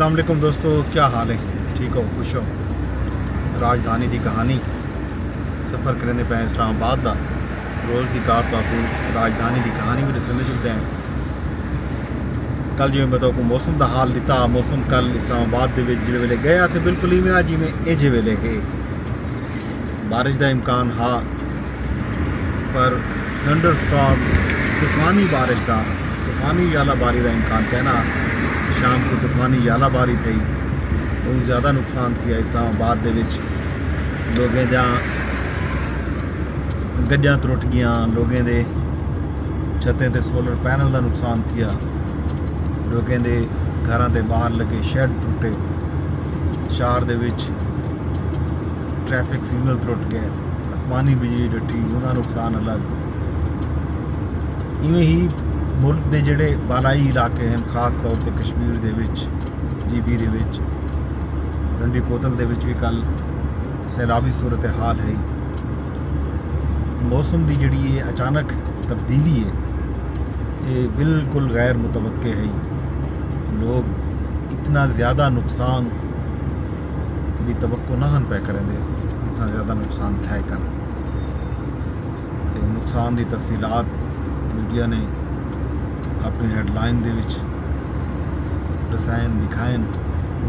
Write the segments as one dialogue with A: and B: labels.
A: अस्सलाम वालेकुम दोस्तों, क्या हाल है? ठीक हो, खुश हो? राजधानी की कहानी सफ़र करने पे इस्लामाबाद का रोज़ की कार तो आपको राजधानी की कहानी भी दसने चलते हैं। कल जिमें बताओ को मौसम का हाल दिता। मौसम कल इस्लामाबाद के जिले वेले गया से बिल्कुल ही में जिमें एज वेले है बारिश का इम्कान हा, पर थंडर स्टॉर्म तूफानी बारिश का तूफानी यालाबारी का इम्कान कहना। शाम को तूफानी यालाबारी थी, बहुत ज़्यादा नुकसान थी इस्लामाबाद के विच। लोगों जहाँ गड्डियां त्रुट गई, लोगों के छतें ते सोलर पैनल का नुकसान थिया, लोगों के घरों के बाहर लगे शेड त्रुटे, शहर दे विच ट्रैफिक सिग्नल त्रुट गए, आसमानी बिजली डटी, उनका नुकसान अलग। इवें ही मुल्क के जोड़े बालाई इलाके हैं, खास तौर पर कश्मीर के GB के रंडी कोतल के भी कल सैलाबी सूरत हाल है। मौसम की जी ये अचानक तब्दीली है, ये बिल्कुल गैर मुतवक्के है। लोग इतना ज़्यादा नुकसान की तवक्को ना पे करेंगे, इतना ज़्यादा नुकसान था कल। तो नुकसान की तफसीलात मीडिया ने अपनी हेडलाइन दे विच दसायन दिखाएन,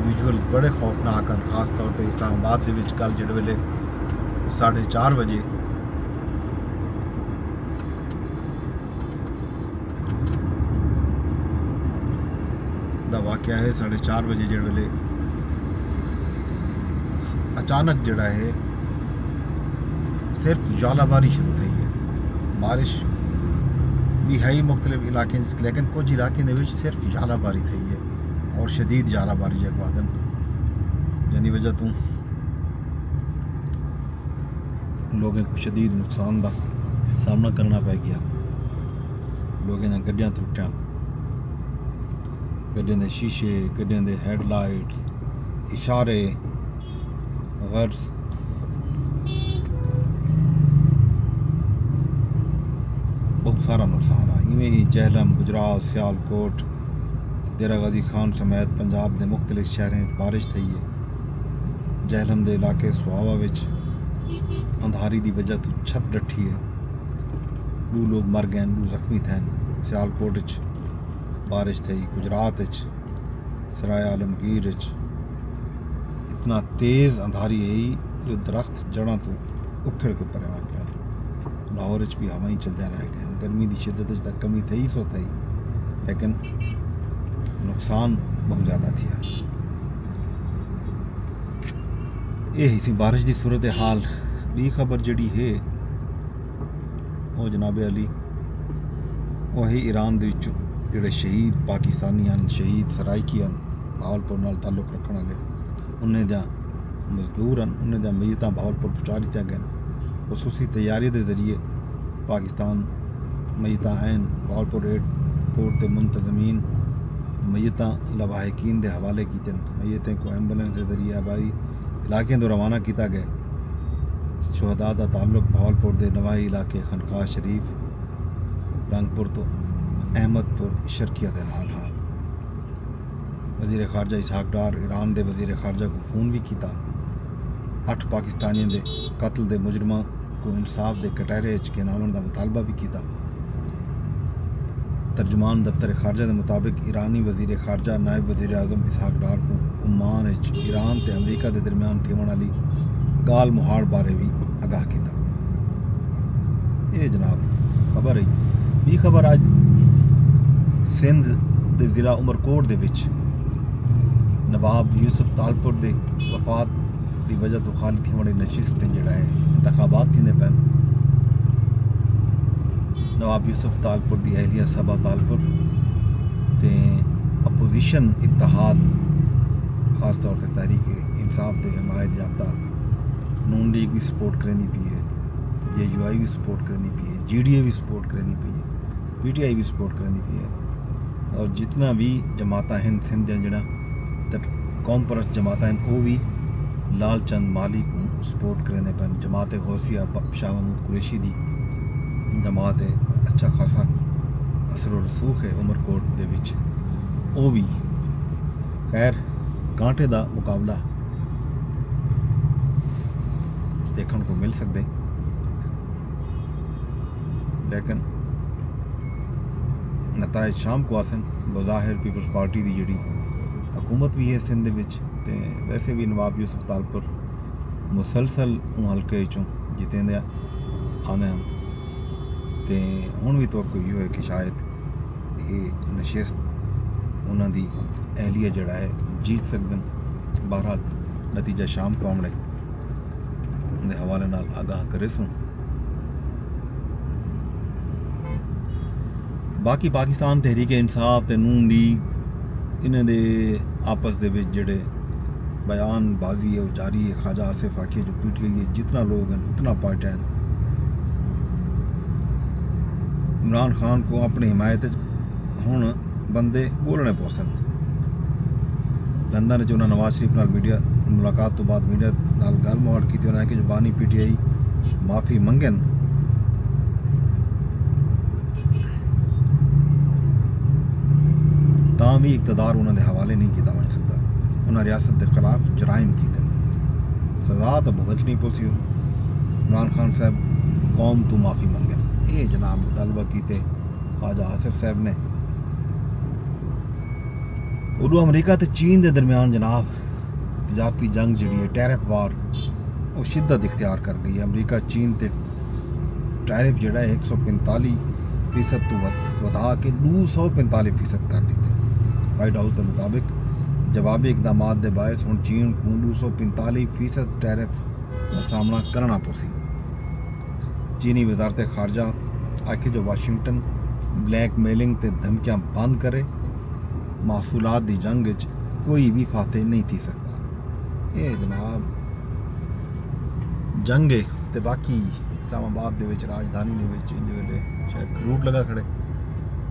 A: विजुअल बड़े खौफनाक हैं। खास तौर पर इस्लामाबाद के विच कल जिहड़े वेले 4:30 बजे दा वाक़या है। 4:30 बजे जिहड़े वेले अचानक जिहड़ा है सिर्फ जालाबारी शुरू थी है। बारिश भी है ही मुख्तलिफ इलाके, लेकिन कुछ इलाके में सिर्फ जालाबारी थी है और शदीद जालाबारी है वादन, जिसकी वजह तो लोगों को शदीद नुकसान का सामना करना पै गया। लोगों ने गड्डियां त्रुटियां, गड्डियों के शीशे, गड्डियों के हैडलाइट्स, इशारे, गर्ज, बहुत सारा नुकसान है। इवें ही जहलम, गुजरात, सियालकोट, डेरा गाजी खान समेत पंजाब के मुख्तलिफ शहरों बारिश थी है। जहलम के इलाके सुहावा विच अंधारी की वजह तो छत डठी है, 2 लोग मर गए, 2 जख्मी थे। सियालकोट बारिश थी, गुजरात सराय आलमगीर इतना तेज़ अंधारी है जो दरख्त जड़ा तो उखड़ के परे वज पे। लाहौर भी हवाएं चलते रह गए। गर्मी की शिद्दत तक कमी थी सो थी, लेकिन नुकसान बहुत ज़्यादा थी। यही सी बारिश की सूरत हाल। भी खबर जी है वो जनाब अली वही ईरान के जोड़े शहीद पाकिस्तानी हैं, शहीद सराइकी हैं, बहावलपुर नाल ताल्लुक रखने वाले, उन्हें दा मजदूर हैं, उन्हें दा मय्यतां बहावलपुर पहुँचा दित्तियां गईं। खसूसी तैयारी के जरिए पाकिस्तान मय्यतां आन बहावलपुर एयरपोर्ट के मुंतजमीन मय्यतां लवाहिकीन के हवाले की। मय्यतें को एंबुलेंस के जरिए आबाई इलाके तो रवाना किया गया। शहदा का ताल्लुक बहावलपुर के नवाही इलाके खनकाह शरीफ, रंगपुर तो अहमदपुर शर्किया के नाल हा। वज़ीर खारजा इसहाक डार ईरान के वज़ीर खारजा को फ़ोन भी किया। 8 पाकिस्तानियों के कत्ल के मुजरमां को इंसाफ के कटहरे के नामन का मुतालबा भी किया। तर्जुमान दफ्तर खारजा के मुताबिक ईरानी वज़ीर खारजा नायब वज़ीर आज़म इसहाक डार को ओमान ईरान ते अमरीका के दरमियान थीवन वाली गाल मुहाड़ बारे भी आगाह किया। ये जनाब खबर है। भी खबर आज सिंध के ज़िला उमरकोट के विच नवाब यूसुफ तालपुर के वफात की वजह तो खाली थी वाली नशिस्तें जोड़ा है इंतखाबात थींदे पैन। नवाब यूसुफ तालपुर की अहलिया सबा तालपुर ते अपोजिशन इत्तेहाद खास तौर पर तहरीक इंसाफ के हमायत याफ्ता नून लीग भी सपोर्ट करनी पी है, JUI भी सपोर्ट करनी पी है, GDA भी सपोर्ट करनी पी है, PTI भी सपोर्ट करनी पी है, और जितना भी जमात हैं सिंध जड़ा कौम परस्त जमात हैं वो भी लाल चंद माली को सपोर्ट करने पैन। जमात गौसिया शाह महमूद कुरैशी की जमात है, अच्छा खासा असर रसूख है उमरकोट के विच, वो भी खैर کانٹے دا مقابلہ دیکھنے کو مل سکتے، لیکن نتائج شام کو آسن۔ بظاہر پیپلز پارٹی دی جڑی حکومت بھی ہے سندھ وچ، تے ویسے بھی نواب یوسف طالپور مسلسل حلقے چوں جیتے دے آنے ہیں، تے ہن بھی توقع یہ ہوئے کہ شاید یہ نشست انہاں دی اہلیہ جڑا ہے جیت سکدن۔ بہرحال نتیجہ شام کو آمڑے دے حوالے نال آگاہ کرے سوں۔ باقی پاکستان تحریک انصاف تے نون لیگ انہاں دے آپس دے وچ جڑے بیان بازی ہے وہ جاری ہے۔ خواجہ آصف آکھے جو پی ٹی آئی جتنا لوگ ہیں اتنا پارٹیاں ہیں، عمران خان کو اپنی حمایت ہن بندے بولنے پوسن۔ لندن چ انہاں نواز شریف نال میڈیا ملاقات تو بعد میڈیا نال گل موڑ کیتی، انہاں کہ جو بانی پی ٹی آئی معافی منگن تاں بھی اقتدار انہاں دے حوالے نہیں کیتا بن سکتا۔ انہاں ریاست دے خلاف جرائم کیتے، سزا تو بھگتنی پوسی۔ عمران خان صاحب قوم تو معافی منگن، یہ جناب مطالبہ کیتے خواجہ آصف صاحب نے۔ اردو امریکہ تے چین دے درمیان جناب تجارتی جنگ جڑی ہے، ٹیرف وار، وہ شدت اختیار کر گئی ہے۔ امریکہ چین تے ٹیرف جڑا ہے 145% تو ودا کے 245% کر دیتے۔ وائٹ ہاؤس کے مطابق جوابی اقدامات دے باعث ہن چین کو 245% ٹیرف کا سامنا کرنا پوسی۔ چینی وزارت خارجہ آکھے جو واشنگٹن بلیک میلنگ تے دھمکیاں بند کرے، محصولات دی جنگ وچ کوئی بھی فاتح نہیں تھی سکتا۔ یہ جناب جنگ ہے۔ تے باقی اسلام آباد دے وچ راجدھانی دے وچ ان ویلے شاید روٹ لگا کھڑے،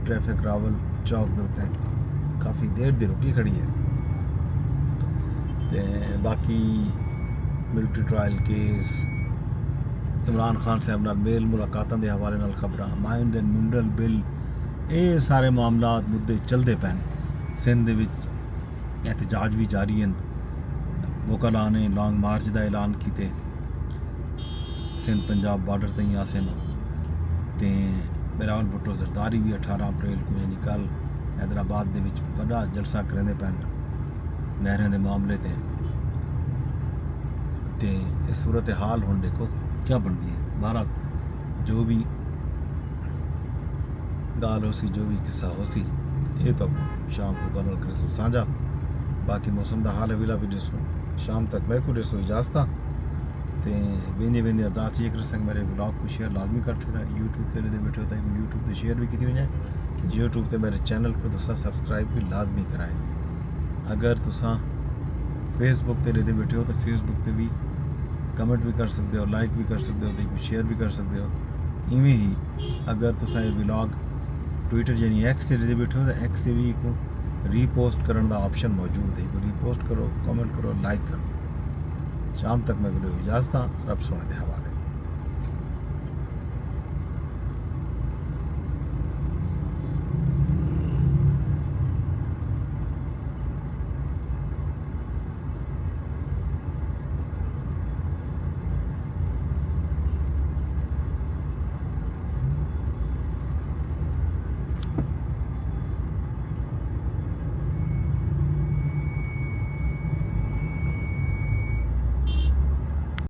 A: ٹریفک راول چوک دے اوتے کافی دیر دی رکی کھڑی ہے۔ تے باقی military trial case, Imran Khan صاحب نال میل ملاقاتاں دے حوالے نال خبراں، مائنز اینڈ منرل بل، یہ سارے معاملات مدے چلدے پین۔ سندھ وچ احتجاج بھی جاری ہیں، وکلاء نے لانگ مارچ دا اعلان کیتے سندھ پنجاب بارڈر تئیں آسن، تے بلاول بھٹو زرداری بھی 18 اپریل کو یعنی کل حیدرآباد دے وچ بڑا جلسہ کرندے پین نہریں دے معاملے تے اس صورتحال ہن دیکھو کیا بنتی ہے۔ بہرحال جو بھی گال ہو سی، جو بھی قصہ ہو سی، یہ تو شام کو دونوں کرے سو سانجا۔ باقی موسم دا حال ویلا بھی ڈسو شام تک میں کو ڈسو اجازت تے ویندے ارداس یہ کر سنگ میرے بلاگ کو شیئر لازمی کر چھوڑا۔ یوٹیوب تے لے بیٹھے ہوتا ہے یوٹیوب تے شیئر بھی کی ہو جائے، یوٹیوب تے میرے چینل کو دوسرا سبسکرائب بھی لازمی کرائے۔ اگر تساں فیس بک تے لے بیٹھے ہو تو فیس بک تے بھی کمنٹ بھی کر سکتے ہو، لائک بھی کر سکتے ہو، تے شیئر بھی کر سکتے ہو۔ ایویں ہی اگر تساں یہ ولاگ ٹویٹر یعنی ایکس تے لے بیٹھے ہو تو ایکس تے بھی کو ری پوسٹ کرن دا آپشن موجود ہے، ری پوسٹ کرو، کامنٹ کرو، لائک کرو۔ شام تک میں کو اجازت، رب سونے دے حوالے۔